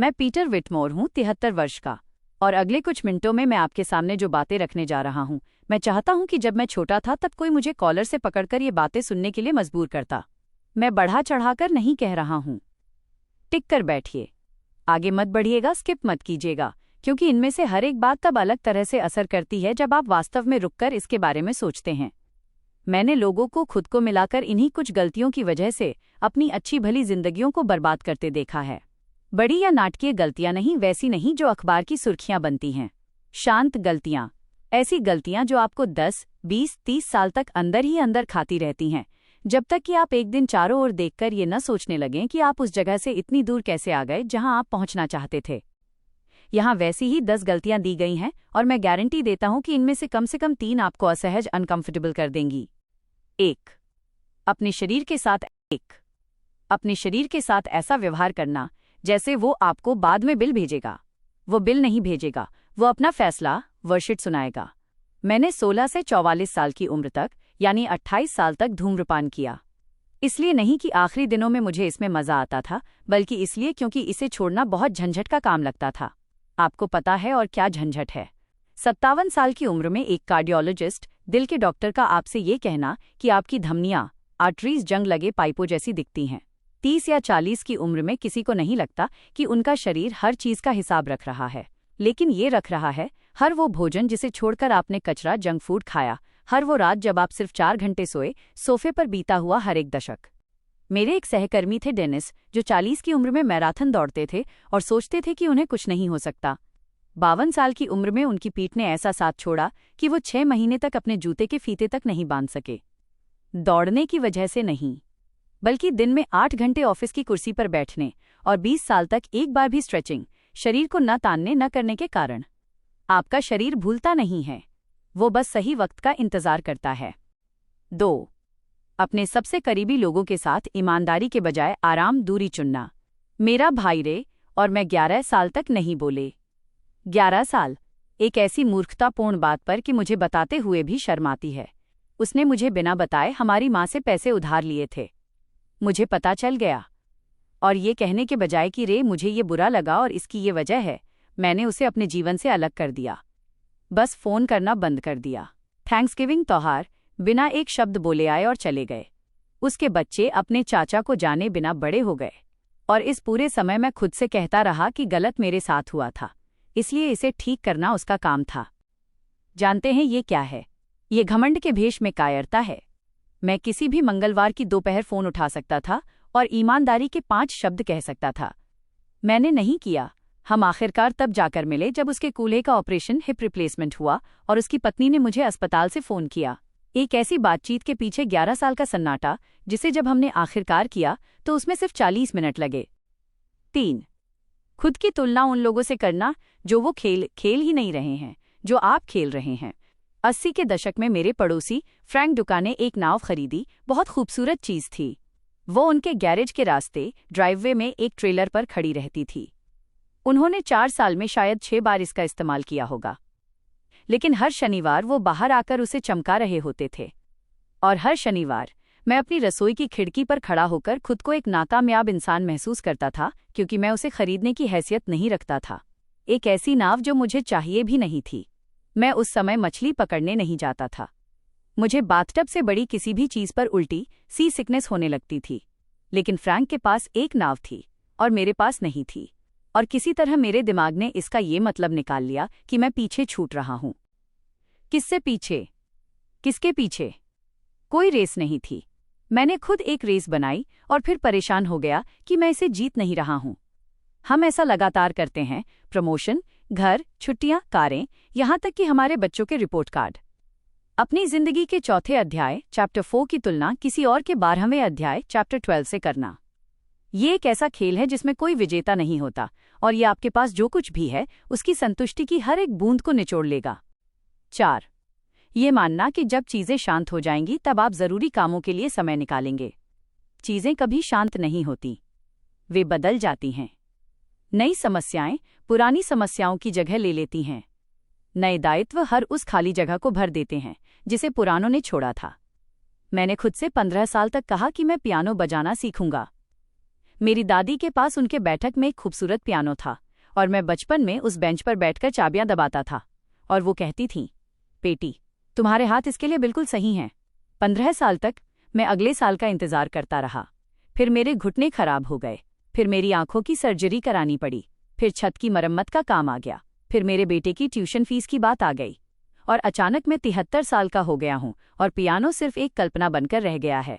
मैं पीटर विटमोर हूँ, 73 वर्ष का, और अगले कुछ मिनटों में मैं आपके सामने जो बातें रखने जा रहा हूँ, मैं चाहता हूँ कि जब मैं छोटा था तब कोई मुझे कॉलर से पकड़कर ये बातें सुनने के लिए मजबूर करता। मैं बढ़ा चढ़ाकर नहीं कह रहा हूँ। टिक कर बैठिए, आगे मत बढ़िएगा, स्किप मत कीजिएगा, क्योंकि इनमें से हर एक बात तब अलग तरह से असर करती है जब आप वास्तव में रुककर इसके बारे में सोचते हैं। मैंने लोगों को खुद को मिलाकर इन्हीं कुछ गलतियों की वजह से अपनी अच्छी भली जिंदगियों को बर्बाद करते देखा है। बड़ी या नाटकीय गलतियां नहीं, वैसी नहीं जो अखबार की सुर्खियां बनती हैं। शांत गलतियां, ऐसी गलतियां जो आपको 10, 20, 30 साल तक अंदर ही अंदर खाती रहती हैं, जब तक कि आप एक दिन चारों ओर देखकर ये न सोचने लगें कि आप उस जगह से इतनी दूर कैसे आ गए जहां आप पहुंचना चाहते थे। यहाँ वैसी ही 10 गलतियां दी गई हैं, और मैं गारंटी देता हूं कि इनमें से कम 3 आपको असहज, अनकंफर्टेबल कर देंगी। 1. अपने शरीर के साथ ऐसा व्यवहार करना जैसे वो आपको बाद में बिल भेजेगा। वो बिल नहीं भेजेगा, वो अपना फैसला वर्षित सुनाएगा। मैंने 16 से 44 साल की उम्र तक, यानी 28 साल तक धूम्रपान किया। इसलिए नहीं कि आखिरी दिनों में मुझे इसमें मजा आता था, बल्कि इसलिए क्योंकि इसे छोड़ना बहुत झंझट का काम लगता था। आपको पता है और क्या झंझट है? 57 साल की उम्र में एक कार्डियोलॉजिस्ट, दिल के डॉक्टर का आपसे ये कहना कि आपकी धमनियां, आर्टरीज जंग लगे पाइपों जैसी दिखती हैं। 30 या 40 की उम्र में किसी को नहीं लगता कि उनका शरीर हर चीज का हिसाब रख रहा है, लेकिन ये रख रहा है हर वो भोजन जिसे छोड़कर आपने कचरा, जंक फूड खाया, हर वो रात जब आप सिर्फ 4 घंटे सोए, सोफे पर बीता हुआ हर एक दशक। मेरे एक सहकर्मी थे डेनिस, जो 40 की उम्र में मैराथन दौड़ते थे और सोचते थे कि उन्हें कुछ नहीं हो सकता। 52 साल की उम्र में उनकी पीठ ने ऐसा साथ छोड़ा कि वो 6 महीने तक अपने जूते के फीते तक नहीं बांध सके। दौड़ने की वजह से नहीं, बल्कि दिन में 8 घंटे ऑफिस की कुर्सी पर बैठने और 20 साल तक एक बार भी स्ट्रेचिंग, शरीर को न तानने न करने के कारण। आपका शरीर भूलता नहीं है, वो बस सही वक्त का इंतजार करता है। 2. अपने सबसे करीबी लोगों के साथ ईमानदारी के बजाय आराम दूरी चुनना। मेरा भाई रे और मैं 11 साल तक नहीं बोले। 11 साल, एक ऐसी मूर्खतापूर्ण बात पर कि मुझे बताते हुए भी शर्म आती है। उसने मुझे बिना बताए हमारी माँ से पैसे उधार लिए थे। मुझे पता चल गया, और ये कहने के बजाय कि रे मुझे ये बुरा लगा और इसकी ये वजह है, मैंने उसे अपने जीवन से अलग कर दिया। बस फोन करना बंद कर दिया। थैंक्सगिविंग त्योहार बिना एक शब्द बोले आए और चले गए। उसके बच्चे अपने चाचा को जाने बिना बड़े हो गए, और इस पूरे समय मैं खुद से कहता रहा कि गलत मेरे साथ हुआ था, इसलिए इसे ठीक करना उसका काम था। जानते हैं ये क्या है? ये घमंड के भेष में कायरता है। मैं किसी भी मंगलवार की दोपहर फोन उठा सकता था और ईमानदारी के 5 शब्द कह सकता था। मैंने नहीं किया। हम आखिरकार तब जाकर मिले जब उसके कूल्हे का ऑपरेशन, हिप रिप्लेसमेंट हुआ, और उसकी पत्नी ने मुझे अस्पताल से फोन किया। एक ऐसी बातचीत के पीछे 11 साल का सन्नाटा, जिसे जब हमने आखिरकार किया तो उसमें सिर्फ 40 मिनट लगे। 3. खुद की तुलना उन लोगों से करना जो वो खेल ही नहीं रहे हैं जो आप खेल रहे हैं। 80 के दशक में मेरे पड़ोसी फ्रैंक डुका ने एक नाव खरीदी। बहुत खूबसूरत चीज थी। वो उनके गैरेज के रास्ते, ड्राइववे में एक ट्रेलर पर खड़ी रहती थी। उन्होंने 4 साल में शायद 6 बार इसका इस्तेमाल किया होगा, लेकिन हर शनिवार वो बाहर आकर उसे चमका रहे होते थे। और हर शनिवार मैं अपनी रसोई की खिड़की पर खड़ा होकर खुद को एक नाकामयाब इंसान महसूस करता था, क्योंकि मैं उसे खरीदने की हैसियत नहीं रखता था। एक ऐसी नाव जो मुझे चाहिए भी नहीं थी। मैं उस समय मछली पकड़ने नहीं जाता था। मुझे बाथटब से बड़ी किसी भी चीज पर उल्टी, सी सिकनेस होने लगती थी। लेकिन फ्रैंक के पास एक नाव थी और मेरे पास नहीं थी, और किसी तरह मेरे दिमाग ने इसका ये मतलब निकाल लिया कि मैं पीछे छूट रहा हूं। किससे पीछे? किसके पीछे? कोई रेस नहीं थी। मैंने खुद एक रेस बनाई और फिर परेशान हो गया कि मैं इसे जीत नहीं रहा हूं। हम ऐसा लगातार करते हैं, प्रमोशन, घर, छुट्टियां, कारें, यहां तक कि हमारे बच्चों के रिपोर्ट कार्ड। अपनी जिंदगी के चौथे अध्याय, चैप्टर 4 की तुलना किसी और के 12वें अध्याय, चैप्टर 12 से करना। ये एक ऐसा खेल है जिसमें कोई विजेता नहीं होता, और ये आपके पास जो कुछ भी है उसकी संतुष्टि की हर एक बूंद को निचोड़ लेगा। 4. ये मानना कि जब चीजें शांत हो जाएंगी तब आप जरूरी कामों के लिए समय निकालेंगे। चीजें कभी शांत नहीं होती, वे बदल जाती हैं। नई समस्याएं पुरानी समस्याओं की जगह ले लेती हैं। नए दायित्व हर उस खाली जगह को भर देते हैं जिसे पुरानों ने छोड़ा था। मैंने खुद से 15 साल तक कहा कि मैं पियानो बजाना सीखूंगा। मेरी दादी के पास उनके बैठक में एक खूबसूरत पियानो था और मैं बचपन में उस बेंच पर बैठकर चाबियां दबाता था और वो कहती थीं, बेटी, तुम्हारे हाथ इसके लिए बिल्कुल सही हैं। 15 साल तक मैं अगले साल का इंतजार करता रहा। फिर मेरे घुटने खराब हो गए, फिर मेरी आंखों की सर्जरी करानी पड़ी, फिर छत की मरम्मत का काम आ गया, फिर मेरे बेटे की ट्यूशन फीस की बात आ गई और अचानक मैं 73 साल का हो गया हूं और पियानो सिर्फ एक कल्पना बनकर रह गया है।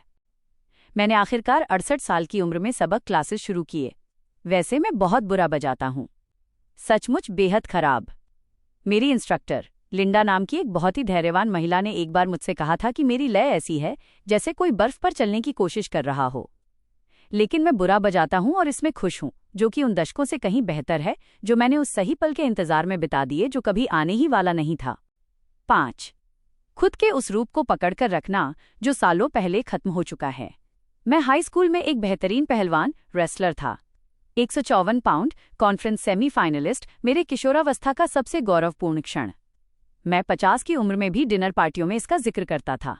मैंने आखिरकार 68 साल की उम्र में सबक क्लासेस शुरू किए। वैसे मैं बहुत बुरा बजाता हूं, सचमुच बेहद खराब। मेरी इंस्ट्रक्टर लिंडा नाम की एक बहुत ही धैर्यवान महिला ने एक बार मुझसे कहा था कि मेरी लय ऐसी है जैसे कोई बर्फ पर चलने की कोशिश कर रहा हो। लेकिन मैं बुरा बजाता हूं और इसमें खुश हूं, जो कि उन दशकों से कहीं बेहतर है जो मैंने उस सही पल के इंतजार में बिता दिए जो कभी आने ही वाला नहीं था। 5. खुद के उस रूप को पकड़कर रखना जो सालों पहले खत्म हो चुका है। मैं हाई स्कूल में एक बेहतरीन पहलवान रेसलर था। 154 पाउंड कॉन्फ्रेंस सेमीफाइनलिस्ट मेरे किशोरावस्था का सबसे गौरवपूर्ण क्षण। मैं 50 की उम्र में भी डिनर पार्टियों में इसका जिक्र करता था।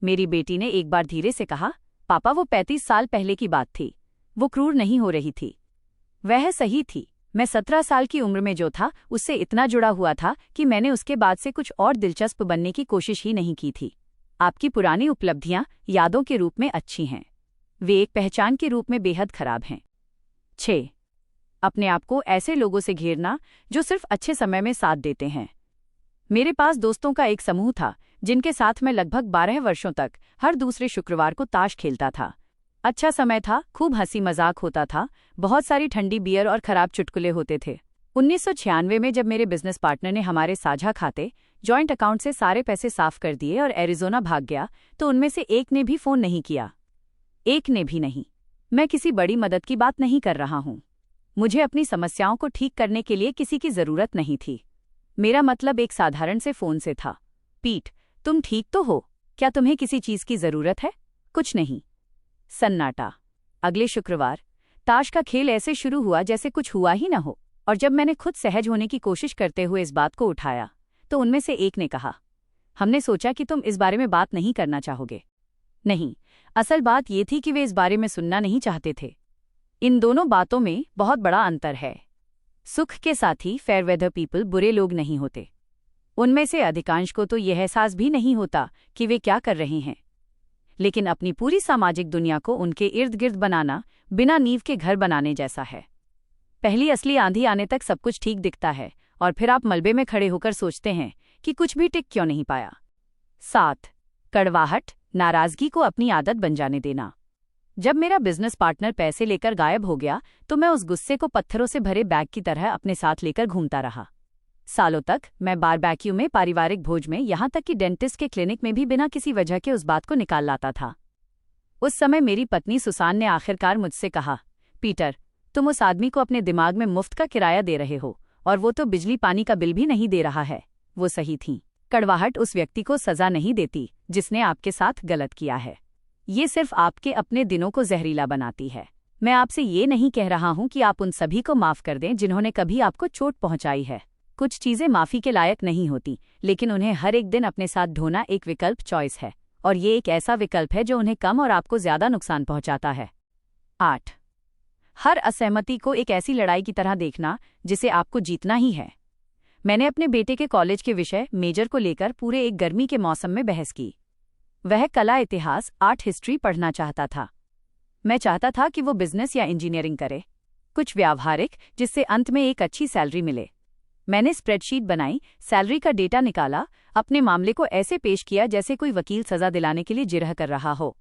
मेरी बेटी ने एक बार धीरे से कहा, पापा, वो 35 साल पहले की बात थी। वो क्रूर नहीं हो रही थी। वह सही थी। मैं 17 साल की उम्र में जो था उससे इतना जुड़ा हुआ था कि मैंने उसके बाद से कुछ और दिलचस्प बनने की कोशिश ही नहीं की थी। आपकी पुरानी उपलब्धियां यादों के रूप में अच्छी हैं, वे एक पहचान के रूप में बेहद खराब हैं। 6. अपने आप को ऐसे लोगों से घेरना जो सिर्फ अच्छे समय में साथ देते हैं। मेरे पास दोस्तों का एक समूह था जिनके साथ मैं लगभग 12 वर्षों तक हर दूसरे शुक्रवार को ताश खेलता था। अच्छा समय था, खूब हंसी मजाक होता था, बहुत सारी ठंडी बियर और खराब चुटकुले होते थे। 1996 में जब मेरे बिजनेस पार्टनर ने हमारे साझा खाते जॉइंट अकाउंट से सारे पैसे साफ कर दिए और एरिजोना भाग गया तो उनमें से एक ने भी फोन नहीं किया। एक ने भी नहीं। मैं किसी बड़ी मदद की बात नहीं कर रहा हूं। मुझे अपनी समस्याओं को ठीक करने के लिए किसी की जरूरत नहीं थी। मेरा मतलब एक साधारण से फोन से था, पीट, तुम ठीक तो हो? क्या तुम्हें किसी चीज की जरूरत है? कुछ नहीं। सन्नाटा। अगले शुक्रवार ताश का खेल ऐसे शुरू हुआ जैसे कुछ हुआ ही न हो, और जब मैंने खुद सहज होने की कोशिश करते हुए इस बात को उठाया तो उनमें से एक ने कहा, हमने सोचा कि तुम इस बारे में बात नहीं करना चाहोगे। नहीं, असल बात ये थी कि वे इस बारे में सुनना नहीं चाहते थे। इन दोनों बातों में बहुत बड़ा अंतर है। सुख के साथी फेयरवेदर पीपल बुरे लोग नहीं होते। उनमें से अधिकांश को तो यह एहसास भी नहीं होता कि वे क्या कर रहे हैं। लेकिन अपनी पूरी सामाजिक दुनिया को उनके इर्द गिर्द बनाना बिना नींव के घर बनाने जैसा है। पहली असली आंधी आने तक सब कुछ ठीक दिखता है और फिर आप मलबे में खड़े होकर सोचते हैं कि कुछ भी टिक क्यों नहीं पाया। 7. कड़वाहट, नाराजगी को अपनी आदत बन जाने देना। जब मेरा बिजनेस पार्टनर पैसे लेकर गायब हो गया तो मैं उस गुस्से को पत्थरों से भरे बैग की तरह अपने साथ लेकर घूमता रहा। सालों तक मैं बारबेक्यू में, पारिवारिक भोज में, यहां तक कि डेंटिस्ट के क्लिनिक में भी बिना किसी वजह के उस बात को निकाल लाता था। उस समय मेरी पत्नी सुसान ने आखिरकार मुझसे कहा, पीटर, तुम उस आदमी को अपने दिमाग में मुफ्त का किराया दे रहे हो और वो तो बिजली पानी का बिल भी नहीं दे रहा है। वो सही थी। कड़वाहट उस व्यक्ति को सजा नहीं देती जिसने आपके साथ गलत किया है। ये सिर्फ आपके अपने दिनों को जहरीला बनाती है। मैं आपसे ये नहीं कह रहा हूं कि आप उन सभी को माफ कर दें जिन्होंने कभी आपको चोट पहुंचाई है। कुछ चीजें माफी के लायक नहीं होती, लेकिन उन्हें हर एक दिन अपने साथ ढोना एक विकल्प चॉइस है, और ये एक ऐसा विकल्प है जो उन्हें कम और आपको ज्यादा नुकसान पहुंचाता है। 8. हर असहमति को एक ऐसी लड़ाई की तरह देखना जिसे आपको जीतना ही है। मैंने अपने बेटे के कॉलेज के विषय मेजर को लेकर पूरे एक गर्मी के मौसम में बहस की। वह कला, इतिहास, आर्ट हिस्ट्री पढ़ना चाहता था। मैं चाहता था कि वो बिजनेस या इंजीनियरिंग करे, कुछ व्यावहारिक जिससे अंत में एक अच्छी सैलरी मिले। मैंने स्प्रेडशीट बनाई, सैलरी का डेटा निकाला, अपने मामले को ऐसे पेश किया जैसे कोई वकील सजा दिलाने के लिए जिरह कर रहा हो।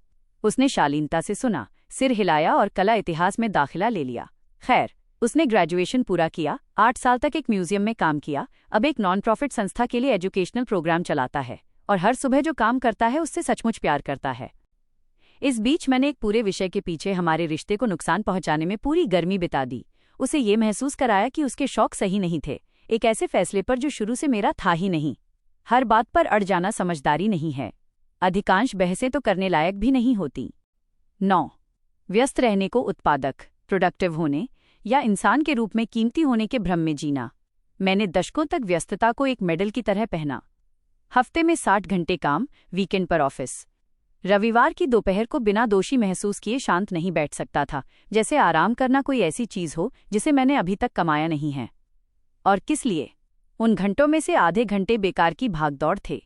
उसने शालीनता से सुना, सिर हिलाया और कला इतिहास में दाखिला ले लिया। खैर, उसने ग्रेजुएशन पूरा किया, 8 साल तक एक म्यूजियम में काम किया, अब एक नॉन प्रॉफिट संस्था के लिए एजुकेशनल प्रोग्राम चलाता है और हर सुबह जो काम करता है उससे सचमुच प्यार करता है। इस बीच मैंने एक पूरे विषय के पीछे हमारे रिश्ते को नुकसान पहुंचाने में पूरी गर्मी बिता दी। उसे ये महसूस कराया कि उसके शौक सही नहीं थे, एक ऐसे फैसले पर जो शुरू से मेरा था ही नहीं। हर बात पर अड़ जाना समझदारी नहीं है। अधिकांश बहसें तो करने लायक भी नहीं होती। 9. व्यस्त रहने को उत्पादक, प्रोडक्टिव होने या इंसान के रूप में कीमती होने के भ्रम में जीना। मैंने दशकों तक व्यस्तता को एक मेडल की तरह पहना। हफ्ते में 60 घंटे काम, वीकेंड पर ऑफिस। रविवार की दोपहर को बिना दोषी महसूस किए शांत नहीं बैठ सकता था, जैसे आराम करना कोई ऐसी चीज हो जिसे मैंने अभी तक कमाया नहीं है। और किस लिए? उन घंटों में से आधे घंटे बेकार की भागदौड़ थे।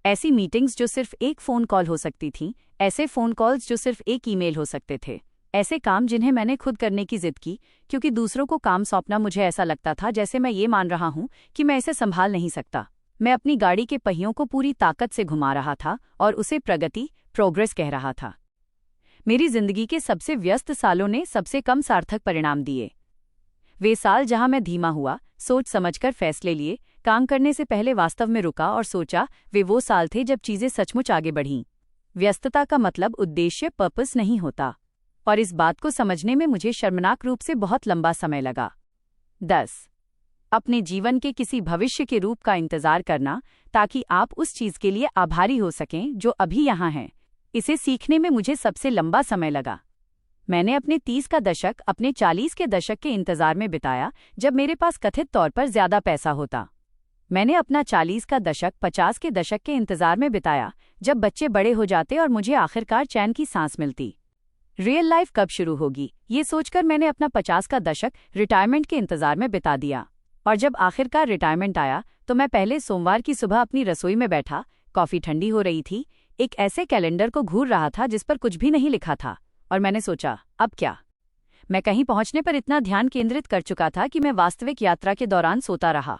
ऐसी मीटिंग्स जो सिर्फ एक फोन कॉल हो सकती थीं, ऐसे फोन कॉल्स जो सिर्फ एक ईमेल हो सकते थे, ऐसे काम जिन्हें मैंने खुद करने की जिद की, क्योंकि दूसरों को काम सौंपना मुझे ऐसा लगता था जैसे मैं ये मान रहा हूं कि मैं इसे संभाल नहीं सकता। मैं अपनी गाड़ी के पहियों को पूरी ताकत से घुमा रहा था और उसे प्रगति, प्रोग्रेस कह रहा था। मेरी जिंदगी के सबसे व्यस्त सालों ने सबसे कम सार्थक परिणाम दिए। वे साल जहां मैं धीमा हुआ, सोच समझकर फैसले लिए, काम करने से पहले वास्तव में रुका और सोचा, वे वो साल थे जब चीजें सचमुच आगे बढ़ीं। व्यस्तता का मतलब उद्देश्य, पर्पस नहीं होता, और इस बात को समझने में मुझे शर्मनाक रूप से बहुत लंबा समय लगा। 10. अपने जीवन के किसी भविष्य के रूप का इंतजार करना ताकि आप उस चीज के लिए आभारी हो सकें जो अभी यहाँ है। इसे सीखने में मुझे सबसे लंबा समय लगा। मैंने अपने 30 का दशक अपने 40 के दशक के इंतजार में बिताया, जब मेरे पास कथित तौर पर ज्यादा पैसा होता। मैंने अपना 40 का दशक 50 के दशक के इंतजार में बिताया, जब बच्चे बड़े हो जाते और मुझे आखिरकार चैन की सांस मिलती। रियल लाइफ कब शुरू होगी, ये सोचकर मैंने अपना 50 का दशक रिटायरमेंट के इंतजार में बिता दिया। और जब आखिरकार रिटायरमेंट आया तो मैं पहले सोमवार की सुबह अपनी रसोई में बैठा, कॉफी ठंडी हो रही थी, एक ऐसे कैलेंडर को घूर रहा था जिस पर कुछ भी नहीं लिखा था, और मैंने सोचा, अब क्या? मैं कहीं पहुंचने पर इतना ध्यान केंद्रित कर चुका था कि मैं वास्तविक यात्रा के दौरान सोता रहा।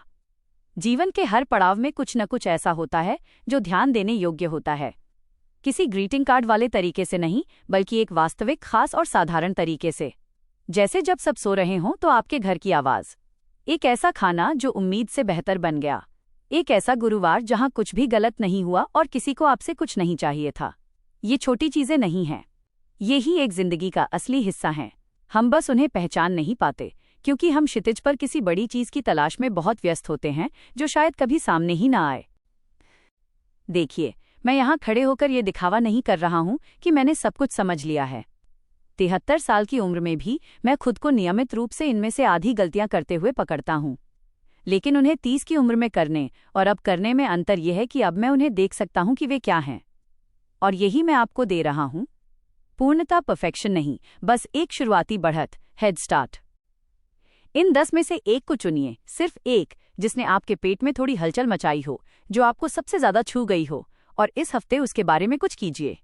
जीवन के हर पड़ाव में कुछ न कुछ ऐसा होता है जो ध्यान देने योग्य होता है। किसी ग्रीटिंग कार्ड वाले तरीके से नहीं, बल्कि एक वास्तविक, खास और साधारण तरीके से। जैसे जब सब सो रहे हों तो आपके घर की आवाज, एक ऐसा खाना जो उम्मीद से बेहतर बन गया, एक ऐसा गुरुवार जहां कुछ भी गलत नहीं हुआ और किसी को आपसे कुछ नहीं चाहिए था। ये छोटी चीजें नहीं हैं, ये ही एक जिंदगी का असली हिस्सा हैं। हम बस उन्हें पहचान नहीं पाते, क्योंकि हम क्षितिज पर किसी बड़ी चीज की तलाश में बहुत व्यस्त होते हैं जो शायद कभी सामने ही ना आए। देखिए, मैं यहाँ खड़े होकर ये दिखावा नहीं कर रहा हूँ कि मैंने सब कुछ समझ लिया है। 73 साल की उम्र में भी मैं खुद को नियमित रूप से इनमें से आधी गलतियां करते हुए पकड़ता हूँ। लेकिन उन्हें 30 की उम्र में करने और अब करने में अंतर यह है कि अब मैं उन्हें देख सकता हूँ कि वे क्या हैं। और यही मैं आपको दे रहा हूँ। पूर्णता, परफेक्शन नहीं, बस एक शुरुआती बढ़त, हेड स्टार्ट। इन 10 में से एक को चुनिए, सिर्फ एक, जिसने आपके पेट में थोड़ी हलचल मचाई हो, जो आपको सबसे ज्यादा छू गई हो, और इस हफ्ते उसके बारे में कुछ कीजिए।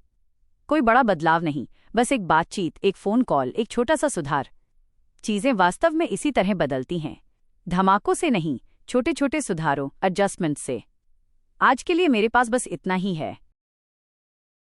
कोई बड़ा बदलाव नहीं, बस एक बातचीत, एक फोन कॉल, एक छोटा सा सुधार। चीजें वास्तव में इसी तरह बदलती हैं, धमाकों से नहीं, छोटे छोटे सुधारों, एडजस्टमेंट से। आज के लिए मेरे पास बस इतना ही है।